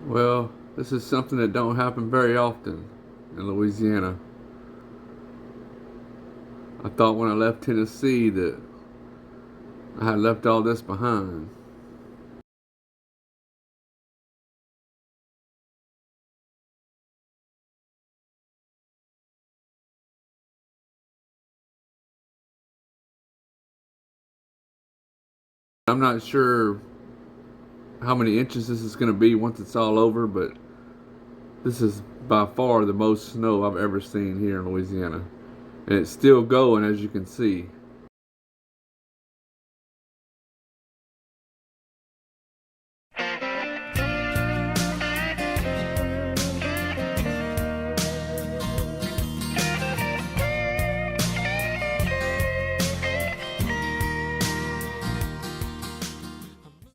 Well, this is something that don't happen very often in Louisiana. I thought when I left Tennessee that I had left all this behind. I'm not sure how many inches this is going to be once it's all over, but this is by far the most snow I've ever seen here in Louisiana. And it's still going, as you can see.